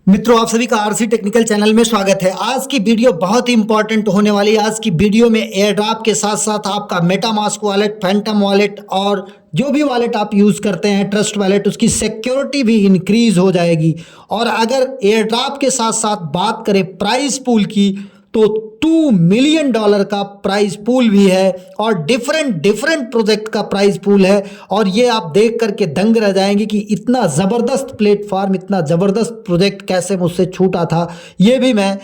मित्रों, आप सभी का आरसी टेक्निकल चैनल में स्वागत है। आज की वीडियो बहुत ही इंपॉर्टेंट होने वाली है। आज की वीडियो में एयर ड्रॉप के साथ साथ आपका मेटामास्क वॉलेट, फैंटम वॉलेट और जो भी वॉलेट आप यूज़ करते हैं ट्रस्ट वॉलेट, उसकी सिक्योरिटी भी इंक्रीज हो जाएगी। और अगर एयर ड्रॉप के साथ साथ बात करें प्राइस पूल की, तो $2 मिलियन का प्राइस पूल भी है और डिफरेंट प्रोजेक्ट का प्राइस पूल है। और ये आप देख करके दंग रह जाएंगे कि इतना ज़बरदस्त प्लेटफॉर्म, इतना ज़बरदस्त प्रोजेक्ट कैसे मुझसे छूटा था। ये भी मैं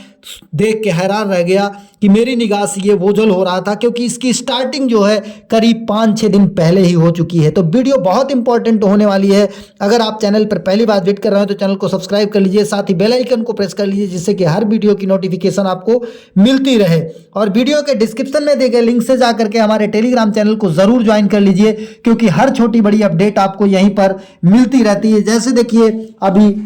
देख के हैरान रह गया कि मेरी निगाह से ये ओझल हो रहा था, क्योंकि इसकी स्टार्टिंग जो है करीब 5-6 दिन पहले ही हो चुकी है। तो वीडियो बहुत इंपॉर्टेंट होने वाली है। अगर आप चैनल पर पहली बार विजिट कर रहे हैं तो चैनल को सब्सक्राइब कर लीजिए, साथ ही बेल आइकन को प्रेस कर लीजिए, जिससे कि हर वीडियो की नोटिफिकेशन आपको मिलती रहे। और वीडियो के डिस्क्रिप्शन में दिए गए लिंक से जाकर के हमारे टेलीग्राम चैनल को जरूर ज्वाइन कर लीजिए, क्योंकि हर छोटी बड़ी अपडेट आपको यहीं पर मिलती रहती है। जैसे देखिए, अभी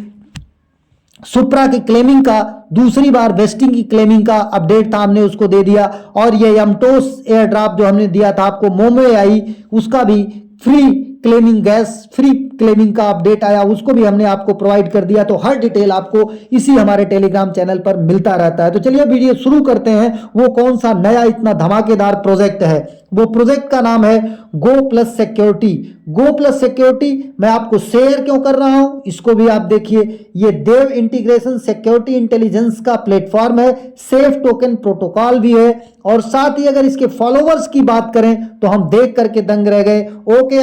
सुप्रा की क्लेमिंग का दूसरी बार वेस्टिंग की क्लेमिंग का अपडेट था, हमने उसको दे दिया। और ये यमटोस एयर ड्रॉप जो हमने दिया था आपको मोमो आई, उसका भी free claiming, gas free claiming का अपडेट आया, उसको भी हमने आपको प्रोवाइड कर दिया। तो हर डिटेल आपको इसी हमारे टेलीग्राम चैनल पर मिलता रहता है। तो चलिए वीडियो शुरू करते हैं। वो कौन सा नया इतना धमाकेदार प्रोजेक्ट है? वो प्रोजेक्ट का नाम है गो प्लस सिक्योरिटी। गो प्लस सिक्योरिटी मैं आपको शेयर क्यों कर रहा हूं, इसको भी आप देखिए। ये देव इंटीग्रेशन सिक्योरिटी इंटेलिजेंस का प्लेटफॉर्म है, सेफ टोकन प्रोटोकॉल भी है। और साथ ही अगर इसके फॉलोवर्स की बात करें तो हम देख करके दंग रह गए। ओके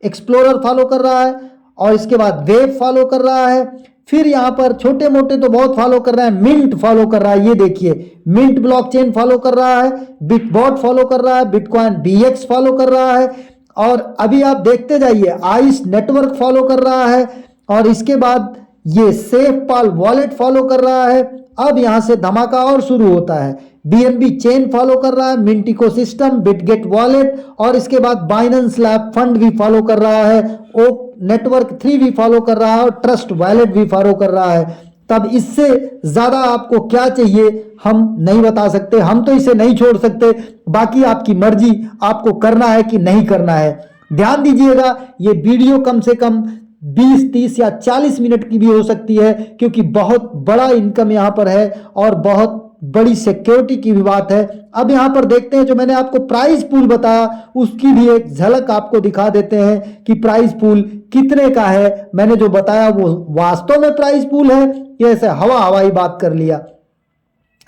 एक्सप्लोरर फॉलो कर रहा है, और इसके बाद वेब फॉलो कर रहा है, फिर यहां पर छोटे मोटे तो बहुत फॉलो कर रहा है। मिंट फॉलो कर रहा है, ये देखिए मिंट ब्लॉकचेन फॉलो कर रहा है, बिटबॉट फॉलो कर रहा है, बिटकॉइन बीएक्स फॉलो कर रहा है, और अभी आप देखते जाइए आइस नेटवर्क फॉलो कर रहा है, और इसके बाद ये सेफ पाल वॉलेट फॉलो कर रहा है। अब यहां से धमाका और शुरू होता है। बीएनबी चेन फॉलो कर रहा है, मिंट इकोसिस्टम, बिटगेट वॉलेट, और इसके बाद बाइनेंस लैब फंड भी फॉलो कर रहा है, ओक नेटवर्क 3 भी फॉलो कर रहा है, और ट्रस्ट वॉलेट भी फॉलो कर रहा है। तब इससे ज्यादा आपको क्या चाहिए हम नहीं बता सकते, हम तो इसे नहीं छोड़ सकते। बाकी आपकी मर्जी, आपको करना है कि नहीं करना है। ध्यान दीजिएगा, ये वीडियो कम से कम 20, 30 या 40 मिनट की भी हो सकती है, क्योंकि बहुत बड़ा इनकम यहां पर है और बहुत बड़ी सिक्योरिटी की भी बात है। अब यहां पर देखते हैं, जो मैंने आपको प्राइस पूल बताया उसकी भी एक झलक आपको दिखा देते हैं कि प्राइस पूल कितने का है। मैंने जो बताया वो वास्तव में प्राइस पूल है, ये ऐसे हवाई बात कर लिया।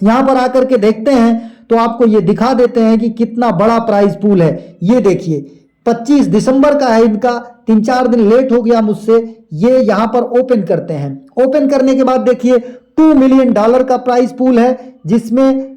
यहां पर आकर के देखते हैं तो आपको ये दिखा देते हैं कि कितना बड़ा प्राइस पूल है। ये देखिए 25 दिसंबर का है इनका, 3-4 दिन लेट हो गया मुझसे। ये यहां पर ओपन करते हैं। ओपन करने के बाद देखिए $2 मिलियन का प्राइस पूल है, जिसमें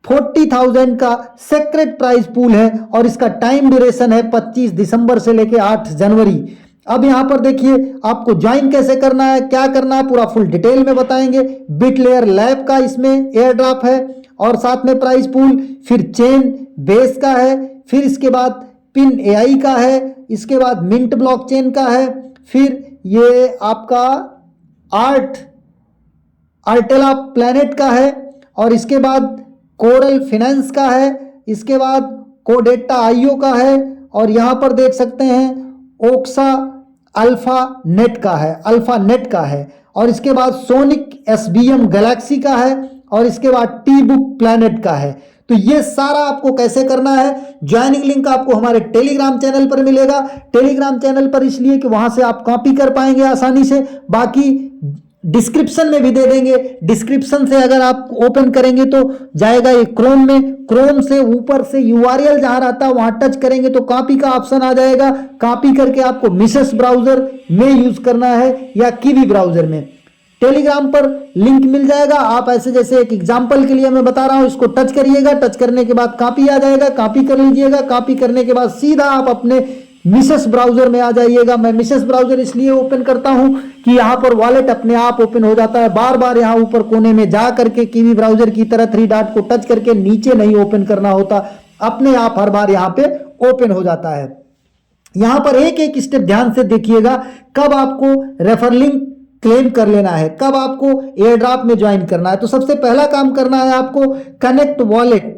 40,000 का सेक्रेट प्राइस पूल है, और इसका टाइम ड्यूरेशन है 25 दिसंबर से लेके 8 जनवरी। अब यहां पर देखिए आपको ज्वाइन कैसे करना है, क्या करना है, पूरा फुल डिटेल में बताएंगे। बिट लेयर लैब का इसमें एयर ड्रॉप है, और साथ में प्राइस पूल, फिर चेन बेस का है, फिर इसके बाद पिन एआई का है, इसके बाद मिंट ब्लॉकचेन का है, फिर ये आपका आर्टेला प्लैनेट का है, और इसके बाद कोरल फाइनेंस का है, इसके बाद कोडेटा आईओ का है, और यहां पर देख सकते हैं ओक्सा अल्फा नेट का है, और इसके बाद सोनिक एसबीएम गैलेक्सी का है, और इसके बाद टी बुक प्लैनेट का है। तो ये सारा आपको कैसे करना है, ज्वाइनिंग लिंक आपको हमारे टेलीग्राम चैनल पर मिलेगा। टेलीग्राम चैनल पर इसलिए कि वहां से आप कॉपी कर पाएंगे आसानी से, बाकी डिस्क्रिप्शन में भी दे देंगे। डिस्क्रिप्शन से अगर आप ओपन करेंगे तो जाएगा ये क्रोम में, क्रोम से ऊपर से यूआरएल जहां रहता है वहां टच करेंगे तो कॉपी का ऑप्शन आ जाएगा। कॉपी करके आपको मिसेस ब्राउजर में यूज करना है या कीवी ब्राउजर में, टेलीग्राम पर लिंक मिल जाएगा। आप ऐसे जैसे एक एग्जांपल के लिए मैं बता रहा हूं, इसको टच करिएगा, टच करने के बाद कॉपी आ जाएगा, कॉपी कर लीजिएगा। कॉपी करने के बाद सीधा आप अपने मिसेस ब्राउजर में आ जाइएगा। मैं मिसेस ब्राउजर इसलिए ओपन करता हूं कि यहां पर वॉलेट अपने आप ओपन हो जाता है। बार बार यहां ऊपर कोने में जा करके कीवी ब्राउजर की तरह 3 डॉट को टच करके नीचे नहीं ओपन करना होता, अपने आप हर बार यहां पे ओपन हो जाता है। यहां पर एक एक स्टेप ध्यान से देखिएगा, कब आपको रेफर लिंक क्लेम कर लेना है, कब आपको एयर ड्रॉप में ज्वाइन करना है। तो सबसे पहला काम करना है आपको connect wallet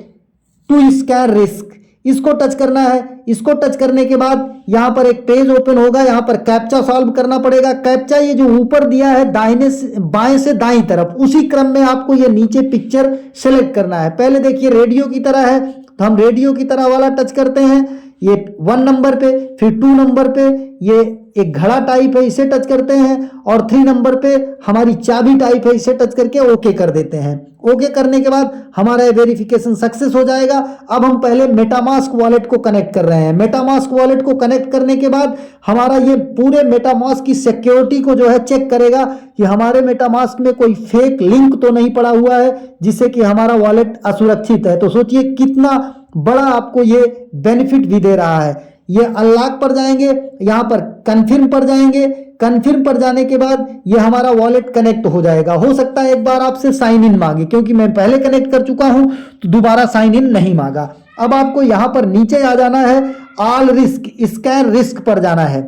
to square risk. इसको टच करना है। इसको टच करने के बाद यहाँ पर एक पेज ओपन होगा, यहाँ पर कैप्चा सॉल्व करना पड़ेगा। कैप्चा ये जो ऊपर दिया है दाहिने से बाएं से दाईं तरफ, उसी क्रम में आपको ये नीचे पिक्चर सेलेक्ट करना है। पहले देखिए रेडियो की तरह है तो हम रेडियो की तरह वाला टच करते हैं, ये 1 नंबर पे, फिर 2 नंबर पे ये एक घड़ा टाइप है इसे टच करते हैं, और 3 नंबर पे हमारी चाबी टाइप है इसे टच करके ओके कर देते हैं। ओके करने के बाद हमारा वेरिफिकेशन सक्सेस हो जाएगा। अब हम पहले मेटामास्क वॉलेट को कनेक्ट कर रहे हैं। मेटामास्क वॉलेट को कनेक्ट करने के बाद हमारा ये पूरे मेटामास्क की सिक्योरिटी को जो है चेक करेगा कि हमारे मेटामास्क में कोई फेक लिंक तो नहीं पड़ा हुआ है जिससे कि हमारा वॉलेट असुरक्षित है। तो सोचिए कितना बड़ा आपको ये बेनिफिट भी दे रहा है। ये अनलॉक पर जाएंगे, यहाँ पर कन्फर्म पर जाएंगे, कन्फर्म पर जाने के बाद ये हमारा वॉलेट कनेक्ट हो जाएगा। हो सकता है एक बार आपसे साइन इन मांगे, क्योंकि मैं पहले कनेक्ट कर चुका हूं तो दोबारा साइन इन नहीं मांगा। अब आपको यहां पर नीचे आ जाना है, ऑल रिस्क स्कैन रिस्क पर जाना है।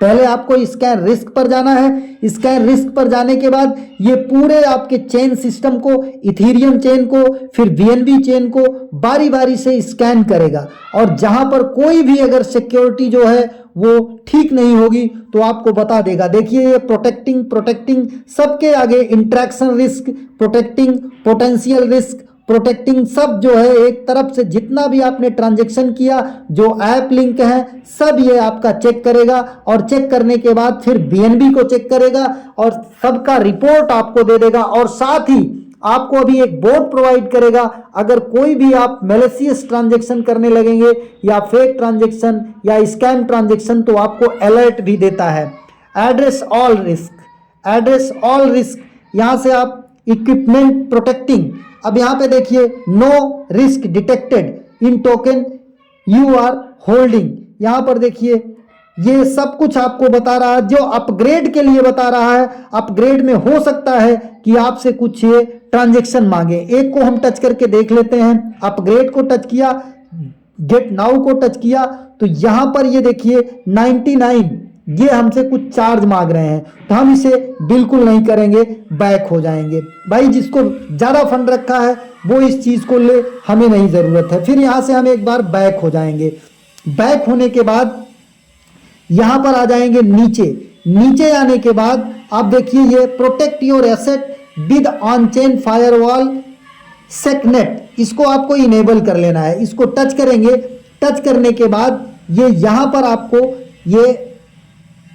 पहले आपको स्कैन रिस्क पर जाना है। स्कैन रिस्क पर जाने के बाद ये पूरे आपके चेन सिस्टम को, इथेरियम चेन को, फिर बीएनबी चेन को बारी बारी से स्कैन करेगा, और जहां पर कोई भी अगर सिक्योरिटी जो है वो ठीक नहीं होगी तो आपको बता देगा। देखिए ये प्रोटेक्टिंग सबके आगे interaction risk, protecting potential risk, protecting सब जो है एक तरफ से जितना भी आपने ट्रांजैक्शन किया, जो ऐप लिंक है सब ये आपका चेक करेगा, और चेक करने के बाद फिर बीएनबी को चेक करेगा और सबका रिपोर्ट आपको दे देगा। और साथ ही आपको अभी एक बोर्ड प्रोवाइड करेगा, अगर कोई भी आप मैलिशियस ट्रांजैक्शन करने लगेंगे या फेक ट्रांजैक्शन या स्कैम ट्रांजैक्शन तो आपको अलर्ट भी देता है। एड्रेस ऑल रिस्क, यहाँ से आप इक्विपमेंट प्रोटेक्टिंग, अब यहाँ पे देखिए no risk detected in token you are holding, यहाँ पर देखिए ये सब कुछ आपको बता रहा है, जो अपग्रेड के लिए बता रहा है। अपग्रेड में हो सकता है कि आपसे कुछ ये ट्रांजैक्शन मांगे। एक को हम टच करके देख लेते हैं। अपग्रेड को टच किया, गेट नाउ को टच किया तो यहां पर ये देखिए 99 ये हमसे कुछ चार्ज मांग रहे हैं, तो हम इसे बिल्कुल नहीं करेंगे, बैक हो जाएंगे। भाई जिसको ज्यादा फंड रखा है वो इस चीज को ले, हमें नहीं जरूरत है। फिर यहां से हम एक बार बैक हो जाएंगे। बैक होने के बाद यहां पर आ जाएंगे नीचे आने के बाद आप देखिए ये protect your asset with on chain firewall SecNet, इसको आपको इनेबल कर लेना है। इसको टच करेंगे, टच करने के बाद ये यहां पर आपको ये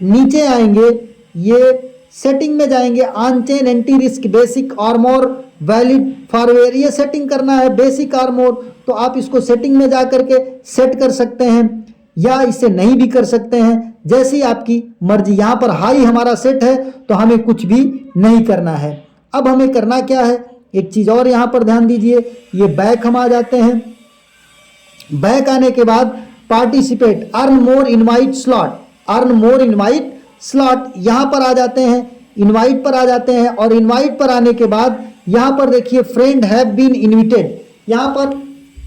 नीचे आएंगे, ये सेटिंग में जाएंगे, on chain anti risk basic armor valid forever, ये सेटिंग करना है बेसिक आर्मोर, तो आप इसको सेटिंग में जा करके सेट कर सकते हैं या इसे नहीं भी कर सकते हैं, जैसी आपकी मर्जी। यहाँ पर हाई हमारा सेट है तो हमें कुछ भी नहीं करना है। अब हमें करना क्या है, एक चीज और यहाँ पर ध्यान दीजिए, ये बैक हम आ जाते हैं। बैक आने के बाद participate earn more invite slot यहाँ पर आ जाते हैं, इनवाइट पर आ जाते हैं, और इनवाइट पर आने के बाद यहाँ पर देखिए फ्रेंड हैव बीन इनविटेड, यहाँ पर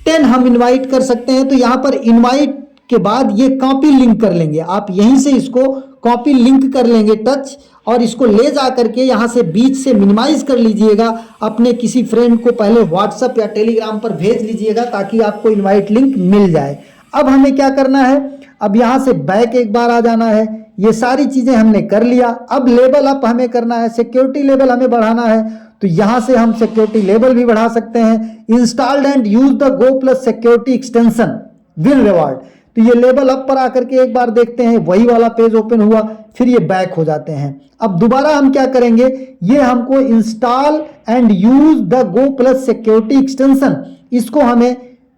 10 हम इनवाइट कर सकते हैं। तो यहाँ पर इनवाइट के बाद ये कॉपी लिंक कर लेंगे, आप यहीं से इसको कॉपी लिंक कर लेंगे टच, और इसको ले जा करके यहाँ से बीच से मिनिमाइज कर लीजिएगा, अपने किसी फ्रेंड को पहले व्हाट्सएप या टेलीग्राम पर भेज लीजिएगा ताकि आपको इनवाइट लिंक मिल जाए। अब हमें क्या करना है, अब यहाँ से बैक एक बार आ जाना है। ये सारी चीजें हमने कर लिया। अब लेवल अप हमें करना है, सिक्योरिटी लेवल हमें बढ़ाना है, तो यहाँ से हम सिक्योरिटी लेवल भी बढ़ा सकते हैं। Installed and use the go plus security extension will reward, तो ये लेवल अप पर आकर के एक बार देखते हैं, वही वाला पेज ओपन हुआ, फिर ये बैक हो जाते हैं। अब दोबारा हम क्या करेंगे, ये हमको install and use the go plus security extension, इसको हमें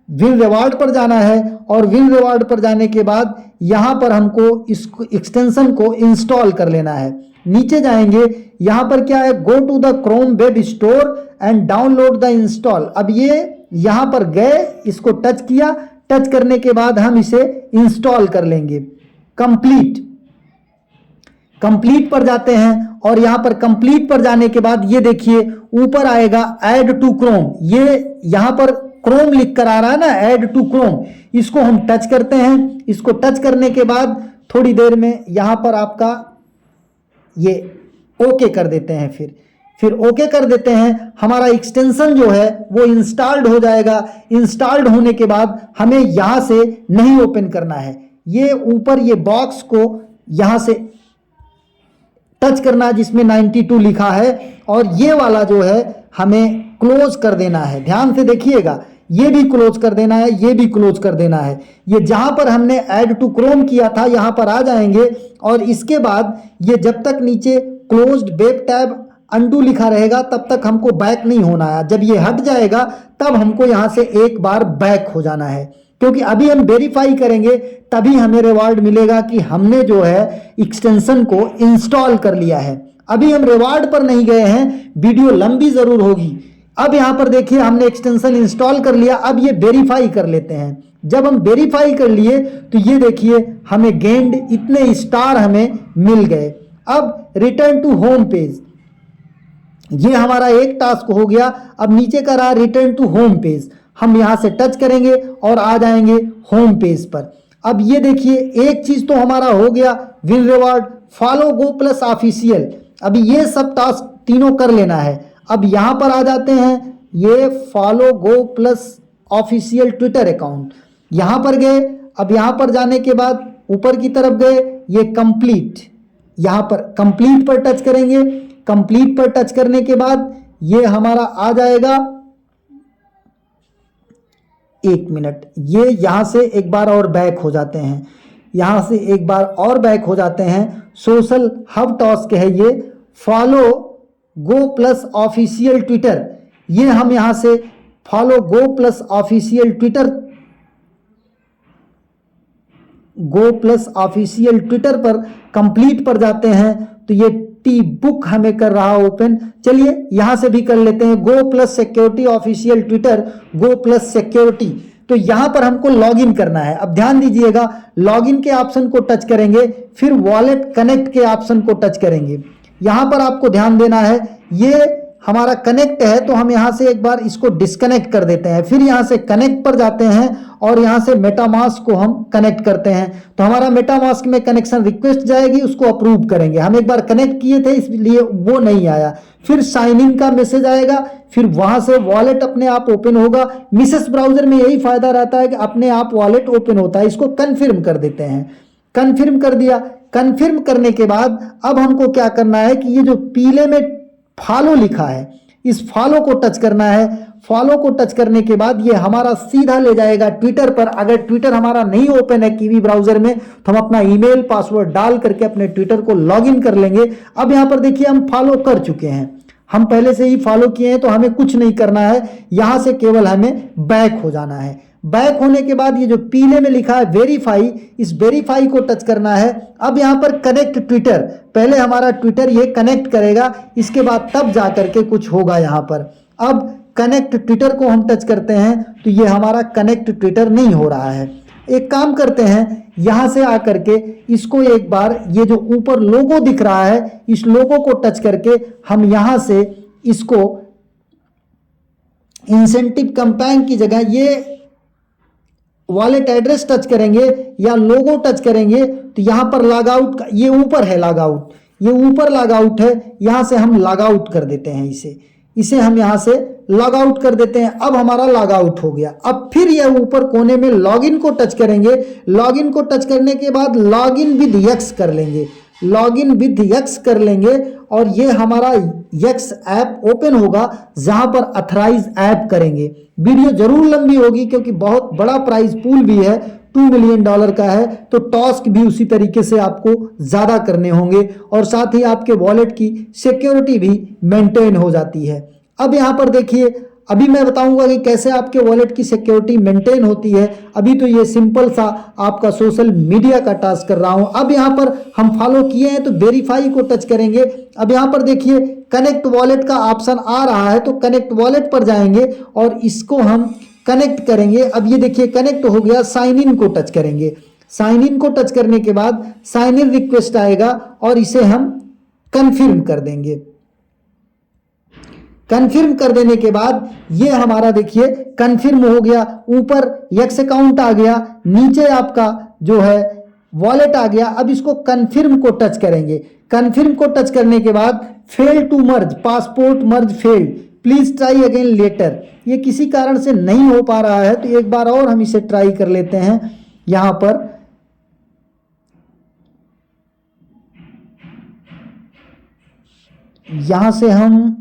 विल रिवार्ड पर जाना है, और विल रिवार्ड पर जाने के बाद यहां पर हमको इस एक्सटेंशन को इंस्टॉल कर लेना है। नीचे जाएंगे, यहां पर क्या है, go to the Chrome web store and download the install. अब ये यहां पर गए, इसको टच किया, टच करने के बाद हम इसे इंस्टॉल कर लेंगे। कंप्लीट पर जाते हैं, और यहां पर कंप्लीट पर जाने के बाद ये देखिए ऊपर आएगा ऐड टू क्रोम, ये यहां पर क्रोम लिख कर आ रहा है ना, ऐड टू क्रोम, इसको हम टच करते हैं। इसको टच करने के बाद थोड़ी देर में यहां पर आपका ये ओके कर देते हैं। फिर ओके कर देते हैं। हमारा एक्सटेंशन जो है वो इंस्टॉल्ड हो जाएगा। इंस्टॉल्ड होने के बाद हमें यहाँ से नहीं ओपन करना है, ये ऊपर ये बॉक्स को यहाँ से टच करना है जिसमें 92 लिखा है, और ये वाला जो है हमें क्लोज कर देना है। ध्यान से देखिएगा, ये भी क्लोज कर देना है, ये भी क्लोज कर देना है। ये जहां पर हमने ऐड टू क्रोम किया था यहां पर आ जाएंगे, और इसके बाद ये जब तक नीचे क्लोज्ड वेब टैब अंडू लिखा रहेगा तब तक हमको बैक नहीं होना है। जब ये हट जाएगा तब हमको यहां से एक बार बैक हो जाना है, क्योंकि अभी हम वेरीफाई करेंगे तभी हमें रिवार्ड मिलेगा कि हमने जो है एक्सटेंशन को इंस्टॉल कर लिया है। अभी हम रिवार्ड पर नहीं गए हैं, वीडियो लंबी जरूर होगी। अब यहां पर देखिए हमने एक्सटेंशन इंस्टॉल कर लिया। अब ये वेरीफाई कर लेते हैं। जब हम वेरीफाई कर लिए तो ये देखिए हमें गेंड इतने स्टार हमें मिल गए। अब रिटर्न टू होम पेज, ये हमारा एक टास्क हो गया। अब नीचे का रहा रिटर्न टू होम पेज, हम यहां से टच करेंगे और आ जाएंगे होम पेज पर। अब ये देखिए एक चीज तो हमारा हो गया, विन रिवार्ड, फॉलो गो प्लस ऑफिशियल। अभी ये सब टास्क तीनों कर लेना है। अब यहां पर आ जाते हैं, ये फॉलो गो प्लस ऑफिशियल ट्विटर अकाउंट, यहां पर गए। अब यहां पर जाने के बाद ऊपर की तरफ गए, ये कंप्लीट, यहां पर कंप्लीट पर टच करेंगे। कंप्लीट पर टच करने के बाद ये हमारा आ जाएगा, एक मिनट, ये यहां से एक बार और बैक हो जाते हैं, यहां से एक बार और बैक हो जाते हैं। सोशल हब टास्क है ये, फॉलो गो प्लस ऑफिशियल ट्विटर, ये हम यहां से फॉलो गो प्लस ऑफिशियल ट्विटर, गो प्लस ऑफिशियल ट्विटर पर कंप्लीट पर जाते हैं तो ये टी बुक हमें कर रहा ओपन। चलिए यहां से भी कर लेते हैं, गो प्लस सिक्योरिटी ऑफिशियल ट्विटर, गो प्लस सिक्योरिटी। तो यहां पर हमको लॉगिन करना है। अब ध्यान दीजिएगा, लॉगिन के ऑप्शन को टच करेंगे, फिर वॉलेट कनेक्ट के ऑप्शन को टच करेंगे। यहां पर आपको ध्यान देना है, ये हमारा कनेक्ट है तो हम यहां से एक बार इसको डिस्कनेक्ट कर देते हैं, फिर यहां से कनेक्ट पर जाते हैं और यहां से मेटामास्क को हम कनेक्ट करते हैं। तो हमारा मेटामास्क में कनेक्शन रिक्वेस्ट जाएगी, उसको अप्रूव करेंगे। हम एक बार कनेक्ट किए थे इसलिए वो नहीं आया, फिर साइन इन का मैसेज आएगा, फिर वहां से वॉलेट अपने आप ओपन होगा। मिसेस ब्राउजर में यही फायदा रहता है कि अपने आप वॉलेट ओपन होता है। इसको कन्फर्म कर देते हैं, कन्फर्म कर दिया। कन्फर्म करने के बाद अब हमको क्या करना है कि ये जो पीले में फॉलो लिखा है, इस फॉलो को टच करना है। फॉलो को टच करने के बाद ये हमारा सीधा ले जाएगा ट्विटर पर। अगर ट्विटर हमारा नहीं ओपन है कीवी ब्राउजर में तो हम अपना ईमेल पासवर्ड डाल करके अपने ट्विटर को लॉगिन कर लेंगे। अब यहां पर देखिए हम फॉलो कर चुके हैं, हम पहले से ही फॉलो किए हैं तो हमें कुछ नहीं करना है, यहां से केवल हमें बैक हो जाना है। बैक होने के बाद ये जो पीले में लिखा है वेरीफाई, इस वेरीफाई को टच करना है। अब यहां पर कनेक्ट ट्विटर, पहले हमारा ट्विटर ये कनेक्ट करेगा, इसके बाद तब जाकर के कुछ होगा यहां पर। अब कनेक्ट ट्विटर को हम टच करते हैं तो ये हमारा कनेक्ट ट्विटर नहीं हो रहा है। एक काम करते हैं, यहां से आकर के इसको एक बार, ये जो ऊपर लोगो दिख रहा है इस लोगो को टच करके हम यहां से इसको इंसेंटिव कैंपेन की जगह ये वॉलेट एड्रेस टच करेंगे या लोगो टच करेंगे तो यहां पर लॉग आउट, ये ऊपर है लॉग आउट, ये ऊपर लॉग आउट है, यहां से हम लॉग आउट कर देते हैं, इसे हम यहां से लॉग आउट कर देते हैं। अब हमारा लॉग आउट हो गया। अब फिर यह ऊपर कोने में लॉगिन को टच करेंगे। लॉगिन को टच करने के बाद लॉगिन विद यक्स कर लेंगे, लॉगिन विद यक्स कर लेंगे और ये हमारा यक्स ऐप ओपन होगा जहां पर अथराइज ऐप करेंगे। वीडियो जरूर लंबी होगी क्योंकि बहुत बड़ा प्राइस पूल भी है, $2 मिलियन का है, तो टास्क भी उसी तरीके से आपको ज्यादा करने होंगे और साथ ही आपके वॉलेट की सिक्योरिटी भी मेंटेन हो जाती है। अब यहां पर देखिए, अभी मैं बताऊंगा कि कैसे आपके वॉलेट की सिक्योरिटी मेंटेन होती है। अभी तो ये सिंपल सा आपका सोशल मीडिया का टास्क कर रहा हूं। अब यहां पर हम फॉलो किए हैं तो वेरीफाई को टच करेंगे। अब यहां पर देखिए कनेक्ट वॉलेट का ऑप्शन आ रहा है तो कनेक्ट वॉलेट पर जाएंगे और इसको हम कनेक्ट करेंगे। अब ये देखिए कनेक्ट हो गया, साइन इन को टच करेंगे। साइन इन को टच करने के बाद साइन इन रिक्वेस्ट आएगा और इसे हम कन्फर्म कर देंगे। कन्फर्म कर देने के बाद ये हमारा देखिए कन्फर्म हो गया, ऊपर यक्स अकाउंट आ गया, नीचे आपका जो है वॉलेट आ गया। अब इसको कन्फर्म को टच करेंगे। कन्फर्म को टच करने के बाद fail to merge, passport merge failed, please try again later. ये किसी कारण से नहीं हो पा रहा है, तो एक बार और हम इसे ट्राई कर लेते हैं। यहां पर यहां से हम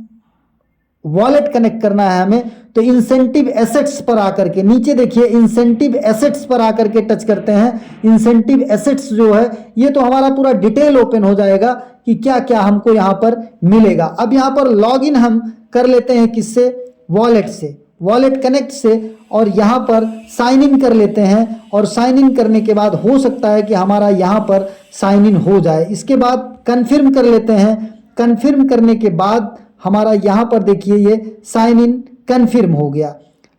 वॉलेट कनेक्ट करना है हमें, तो इंसेंटिव एसेट्स पर आकर के नीचे देखिए, इंसेंटिव एसेट्स पर आकर के टच करते हैं। इंसेंटिव एसेट्स जो है ये तो हमारा पूरा डिटेल ओपन हो जाएगा कि क्या क्या हमको यहां पर मिलेगा। अब यहां पर लॉगिन हम कर लेते हैं किससे, वॉलेट से, वॉलेट कनेक्ट से, और यहां पर साइन इन कर लेते हैं। और साइन इन करने के बाद हो सकता है कि हमारा यहां पर साइन इन हो जाए। इसके बाद कन्फर्म कर लेते हैं। कन्फर्म करने के बाद हमारा यहां पर देखिए ये साइन इन कन्फर्म हो गया,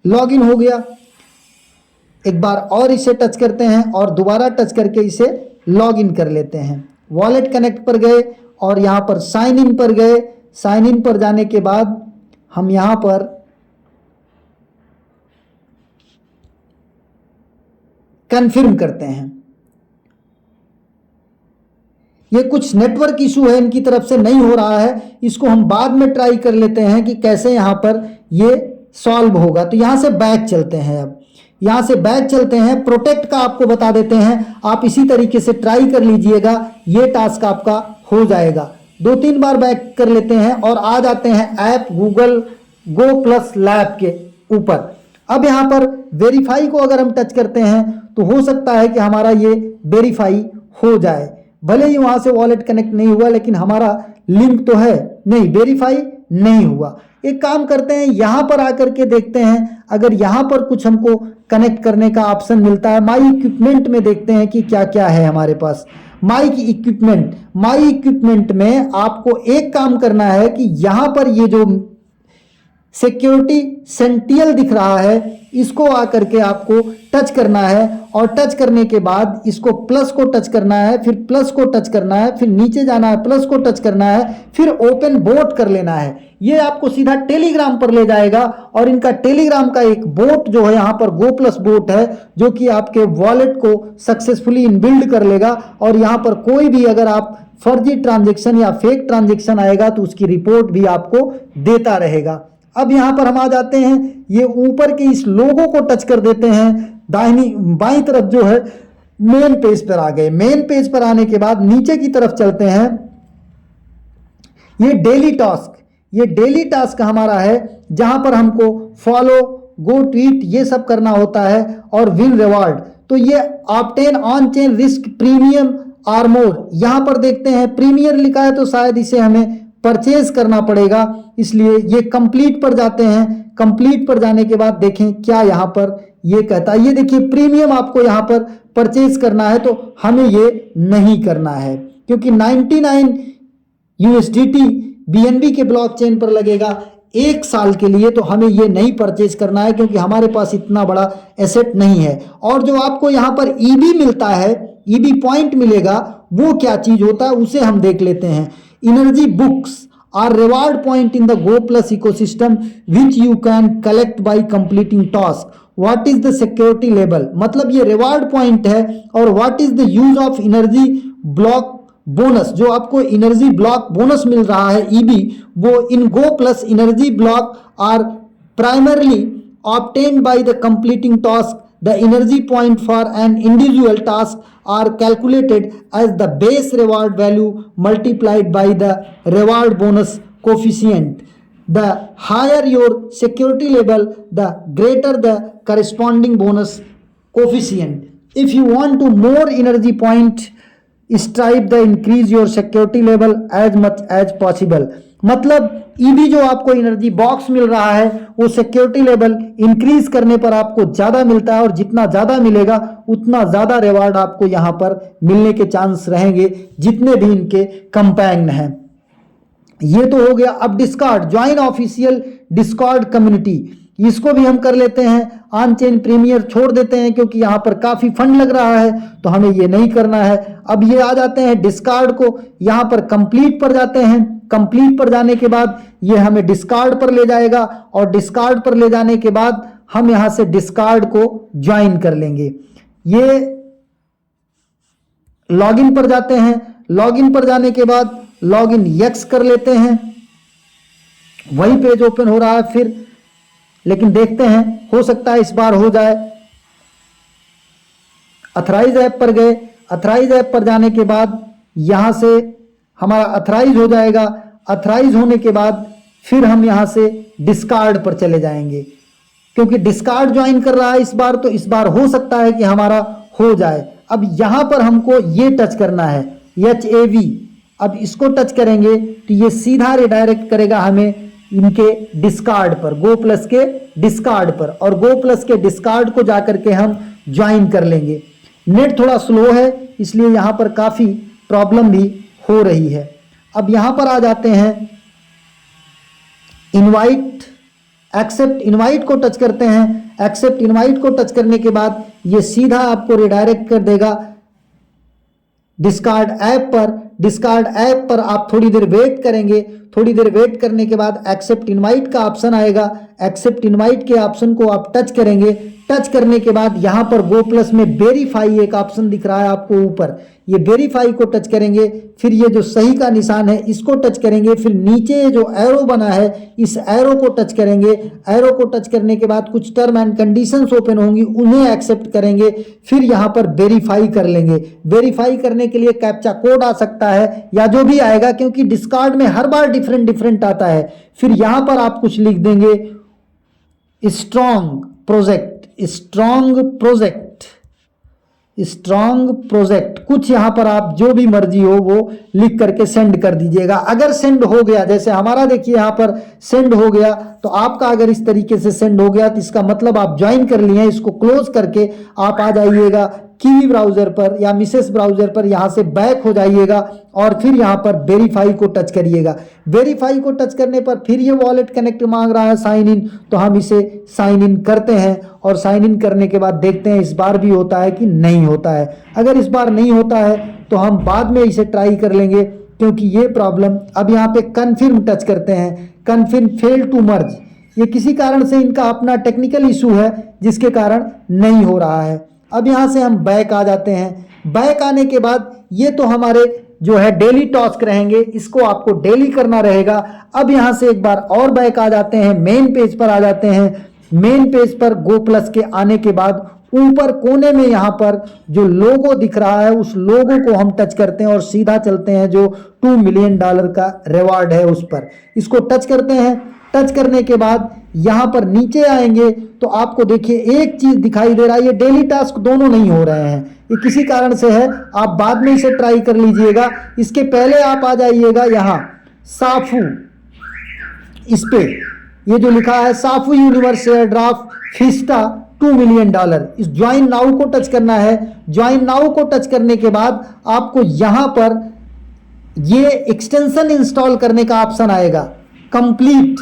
लॉगिन हो गया। एक बार और इसे टच करते हैं और दोबारा टच करके इसे लॉगिन कर लेते हैं। वॉलेट कनेक्ट पर गए और यहां पर साइन इन पर गए। साइन इन पर जाने के बाद हम यहां पर कन्फर्म करते हैं। ये कुछ नेटवर्क इशू है, इनकी तरफ से नहीं हो रहा है, इसको हम बाद में ट्राई कर लेते हैं कि कैसे यहां पर ये सॉल्व होगा। तो यहां से बैक चलते हैं। अब यहां से बैक चलते हैं, प्रोटेक्ट का आपको बता देते हैं, आप इसी तरीके से ट्राई कर लीजिएगा, ये टास्क आपका हो जाएगा। 2-3 बार बैक कर लेते हैं और आ जाते हैं ऐप गूगल गो प्लस लैब के ऊपर। अब यहां पर वेरीफाई को अगर हम टच करते हैं तो हो सकता है कि हमारा ये वेरीफाई हो जाए। भले ही वहां से वॉलेट कनेक्ट नहीं हुआ, लेकिन हमारा लिंक तो है, नहीं वेरीफाई नहीं हुआ। एक काम करते हैं, यहां पर आकर के देखते हैं, अगर यहां पर कुछ हमको कनेक्ट करने का ऑप्शन मिलता है। माई इक्विपमेंट में देखते हैं कि क्या क्या है हमारे पास। माई इक्विपमेंट, माई इक्विपमेंट में आपको एक काम करना है कि यहां पर ये जो सिक्योरिटी सेंटियल दिख रहा है, इसको आकर के आपको टच करना है। और टच करने के बाद इसको प्लस को टच करना है, फिर प्लस को टच करना है, फिर नीचे जाना है, प्लस को टच करना है, फिर ओपन बोट कर लेना है। ये आपको सीधा टेलीग्राम पर ले जाएगा। और इनका टेलीग्राम का एक बोट जो है यहाँ पर गो प्लस बोट है, जो कि आपके वॉलेट को सक्सेसफुली इनबिल्ड कर लेगा। और यहाँ पर कोई भी अगर आप फर्जी ट्रांजेक्शन या फेक ट्रांजेक्शन आएगा तो उसकी रिपोर्ट भी आपको देता रहेगा। अब यहां पर हम आ जाते हैं, ये ऊपर के इस लोगो को टच कर देते हैं। दाहिनी बाईं तरफ जो है मेन पेज पर आ गए। मेन पेज पर आने के बाद नीचे की तरफ चलते हैं। ये डेली टास्क, ये डेली टास्क हमारा है, जहां पर हमको फॉलो, गो ट्वीट ये सब करना होता है और विन रिवार्ड। तो ये obtain on chain risk premium armour, यहां पर देखते हैं प्रीमियर लिखा है तो शायद इसे हमें परचेज करना पड़ेगा, इसलिए ये कंप्लीट पर जाते हैं। कंप्लीट पर जाने के बाद देखें क्या यहां पर ये कहता है। ये देखिए प्रीमियम आपको यहां पर परचेज करना है, तो हमें ये नहीं करना है क्योंकि 99 USDT BNB के ब्लॉकचेन पर लगेगा 1 साल के लिए, तो हमें ये नहीं परचेज करना है क्योंकि हमारे पास इतना बड़ा एसेट नहीं है। और जो आपको यहाँ पर EB मिलता है, EB पॉइंट मिलेगा, वो क्या चीज होता है उसे हम देख लेते हैं। Energy books are reward point in the Go Plus ecosystem which you can collect by completing task. What is the security level? मतलब ये reward point है। और what is the use of energy block bonus, जो आपको energy block bonus मिल रहा है EB, वो in Go Plus energy block are primarily obtained by the completing task. The energy point for an individual task are calculated as the base reward value multiplied by the reward bonus coefficient. The higher your security level, the greater the corresponding bonus coefficient. If you want to more energy point, strive the increase your security level as much as possible. मतलब EB जो आपको energy box मिल रहा है वो security level increase करने पर आपको ज्यादा मिलता है, और जितना ज्यादा मिलेगा उतना ज्यादा रिवार्ड आपको यहां पर मिलने के चांस रहेंगे जितने भी इनके कंपेंड हैं। ये तो हो गया। अब Discord, join official Discord community, इसको भी हम कर लेते हैं। ऑन चेन प्रीमियर छोड़ देते हैं क्योंकि यहां पर काफी फंड लग रहा है, तो हमें ये नहीं करना है। अब ये आ जाते हैं डिस्कार्ड को, यहां पर कंप्लीट पर जाते हैं। कंप्लीट पर जाने के बाद ये हमें डिस्कार्ड पर ले जाएगा, और डिस्कार्ड पर ले जाने के बाद हम यहां से डिस्कार्ड को ज्वाइन कर लेंगे। ये लॉगिन पर जाते हैं। लॉगिन पर जाने के बाद लॉग इन यक्स कर लेते हैं, वही पेज ओपन हो रहा है फिर, लेकिन देखते हैं, हो सकता है इस बार हो जाए। अथराइज ऐप पर गए, अथराइज ऐप पर जाने के बाद यहां से हमारा अथराइज हो जाएगा। अथराइज होने के बाद फिर हम यहां से डिस्कार्ड पर चले जाएंगे, क्योंकि डिस्कार्ड ज्वाइन कर रहा है इस बार, तो इस बार हो सकता है कि हमारा हो जाए। अब यहां पर हमको ये टच करना है, HAV। अब इसको टच करेंगे तो ये सीधा रिडायरेक्ट करेगा हमें इनके डिस्कार्ड पर, गो प्लस के डिस्कार्ड पर, और गो प्लस के डिस्कार्ड को जाकर के हम ज्वाइन कर लेंगे। नेट थोड़ा स्लो है, इसलिए यहां पर काफी प्रॉब्लम भी हो रही है। अब यहां पर आ जाते हैं, इनवाइट, एक्सेप्ट इनवाइट को टच करते हैं। एक्सेप्ट इनवाइट को टच करने के बाद ये सीधा आपको रिडायरेक्ट कर देगा डिस्कार्ड ऐप पर। डिस्कार्ड ऐप पर आप थोड़ी देर वेट करेंगे, थोड़ी देर वेट करने के बाद एक्सेप्ट इनवाइट का ऑप्शन आएगा। एक्सेप्ट इनवाइट के ऑप्शन को आप टच करेंगे। टच करने के बाद यहां पर गो प्लस में वेरीफाई एक ऑप्शन दिख रहा है आपको ऊपर, ये वेरीफाई को टच करेंगे। फिर ये जो सही का निशान है इसको टच करेंगे। फिर नीचे जो एरो बना है इस एरो को टच करेंगे। एरो को टच करने के बाद कुछ टर्म एंड कंडीशंस ओपन होंगी, उन्हें एक्सेप्ट करेंगे। फिर यहां पर वेरीफाई कर लेंगे। वेरीफाई करने के लिए कैप्चा कोड आ सकता है या जो भी आएगा, क्योंकि डिस्कार्ड में हर बार डिफरेंट डिफरेंट आता है। फिर यहां पर आप कुछ लिख देंगे, strong project, strong project, strong project, कुछ यहां पर आप जो भी मर्जी हो वो लिख करके सेंड कर दीजिएगा। अगर सेंड हो गया, जैसे हमारा देखिए यहां पर सेंड हो गया, तो आपका अगर इस तरीके से सेंड हो गया तो इसका मतलब आप ज्वाइन कर लिए हैं। इसको क्लोज करके आप आ जाइएगा कीवी ब्राउजर पर या मिसेस ब्राउजर पर, यहां से बैक हो जाइएगा और फिर यहां पर वेरीफाई को टच करिएगा। वेरीफाई को टच करने पर फिर ये वॉलेट कनेक्ट मांग रहा है साइन इन, तो हम इसे साइन इन करते हैं और साइन इन करने के बाद देखते हैं इस बार भी होता है कि नहीं होता है। अगर इस बार नहीं होता है तो हम बाद में इसे ट्राई कर लेंगे, क्योंकि ये प्रॉब्लम। अब यहाँ पे कन्फर्म टच करते हैं, कन्फर्म फेल टू मर्ज, ये किसी कारण से इनका अपना टेक्निकल इशू है जिसके कारण नहीं हो रहा है। अब यहाँ से हम बैक आ जाते हैं। बैक आने के बाद ये तो हमारे जो है डेली टास्क रहेंगे, इसको आपको डेली करना रहेगा। अब यहाँ से एक बार और बैक आ जाते हैं, मेन पेज पर आ जाते हैं। मेन पेज पर गो प्लस के आने के बाद ऊपर कोने में यहाँ पर जो लोगो दिख रहा है उस लोगो को हम टच करते हैं और सीधा चलते हैं जो $2 मिलियन का रिवार्ड है उस पर, इसको टच करते हैं। टच करने के बाद यहाँ पर नीचे आएंगे तो आपको देखिए एक चीज दिखाई दे रहा है, ये डेली टास्क दोनों नहीं हो रहे हैं, ये किसी कारण से है। आप बाद में इसे ट्राई कर लीजिएगा। इसके पहले आप आ जाइएगा यहाँ साफू, इस पे ये जो लिखा है Safu universe air drop fiesta $2 million, इस ज्वाइन नाउ को टच करना है। ज्वाइन नाउ को टच करने के बाद आपको यहाँ पर ये एक्सटेंशन इंस्टॉल करने का ऑप्शन आएगा, कंप्लीट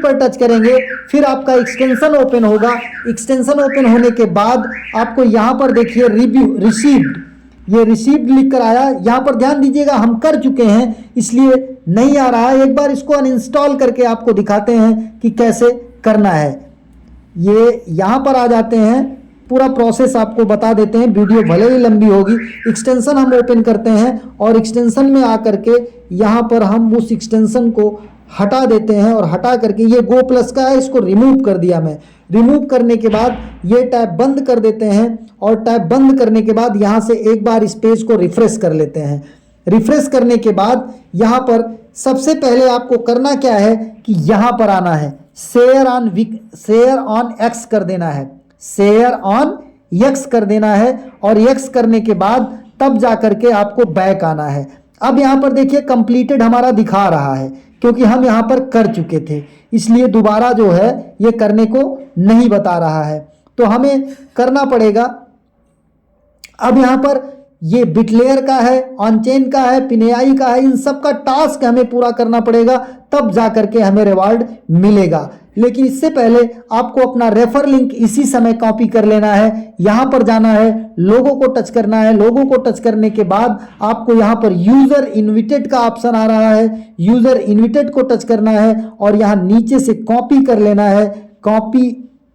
पर टच करेंगे। फिर आपका एक्सटेंशन ओपन होगा। एक्सटेंशन ओपन होने के बाद आपको यहाँ पर देखिए रिसीव्ड, ये रिसीव्ड लिख कर आया। यहाँ पर ध्यान दीजिएगा हम कर चुके हैं इसलिए नहीं आ रहा है। एक बार इसको अनइंस्टॉल करके आपको दिखाते हैं कि कैसे करना है। ये यहाँ पर आ जाते हैं, पूरा प्रोसेस आपको बता देते हैं, वीडियो भले ही लंबी होगी। एक्सटेंशन हम ओपन करते हैं और एक्सटेंशन में आकर के यहाँ पर हम उस एक्सटेंशन को हटा देते हैं और हटा करके ये गो प्लस का है, इसको रिमूव कर दिया मैं। रिमूव करने के बाद ये टैब बंद कर देते हैं और टैब बंद करने के बाद यहाँ से एक बार इस पेज को रिफ्रेश कर लेते हैं। रिफ्रेश करने के बाद यहाँ पर सबसे पहले आपको करना क्या है कि यहाँ पर आना है, शेयर ऑन एक्स कर देना है, शेयर ऑन एक्स कर देना है और एक्स करने के बाद तब जा करके आपको बैक आना है। अब यहाँ पर देखिए कंप्लीटेड हमारा दिखा रहा है क्योंकि हम यहाँ पर कर चुके थे, इसलिए दोबारा जो है ये करने को नहीं बता रहा है, तो हमें करना पड़ेगा। अब यहाँ पर ये बिटलेयर का है, ऑनचेन का है, पिनेआई का है, इन सब का टास्क हमें पूरा करना पड़ेगा, तब जा करके हमें रिवार्ड मिलेगा। लेकिन इससे पहले आपको अपना रेफर लिंक इसी समय कॉपी कर लेना है। यहाँ पर जाना है, लोगो को टच करना है। लोगो को टच करने के बाद आपको यहाँ पर यूजर इनविटेड का ऑप्शन आ रहा है, यूजर इनविटेड को टच करना है और यहाँ नीचे से कॉपी कर लेना है, कॉपी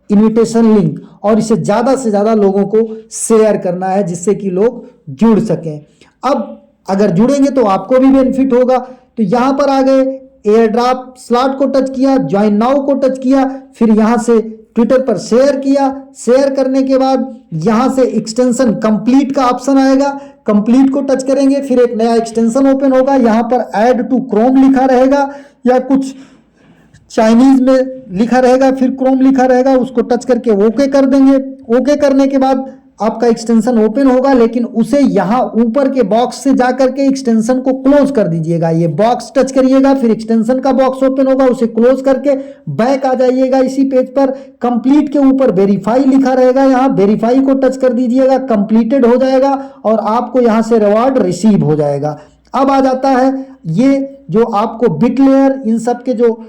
इनविटेशन लिंक, और इसे ज़्यादा से ज़्यादा लोगों को शेयर करना है जिससे कि लोग जुड़ सकें। अब अगर जुड़ेंगे तो आपको भी बेनिफिट होगा। तो यहाँ पर आ गए, एयर ड्रॉप स्लॉट को टच किया, ज्वाइन नाउ को टच किया, फिर यहाँ से ट्विटर पर शेयर किया। शेयर करने के बाद यहाँ से एक्सटेंशन कंप्लीट का ऑप्शन आएगा, कंप्लीट को टच करेंगे, फिर एक नया एक्सटेंशन ओपन होगा। यहाँ पर ऐड टू क्रोम लिखा रहेगा या कुछ चाइनीज में लिखा रहेगा, फिर क्रोम लिखा रहेगा, उसको टच करके ओके कर देंगे। ओके करने के बाद आपका एक्सटेंशन ओपन होगा, लेकिन उसे यहाँ ऊपर के बॉक्स से जाकर के एक्सटेंशन को क्लोज कर दीजिएगा। ये बॉक्स टच करिएगा, फिर एक्सटेंशन का बॉक्स ओपन होगा, उसे क्लोज करके बैक आ जाइएगा। इसी पेज पर कंप्लीट के ऊपर वेरीफाई लिखा रहेगा, यहाँ वेरीफाई को टच कर दीजिएगा, कंप्लीटेड हो जाएगा और आपको यहाँ से रिवॉर्ड रिसीव हो जाएगा। अब आ जाता है ये जो आपको बिट लेयर इन सब के जो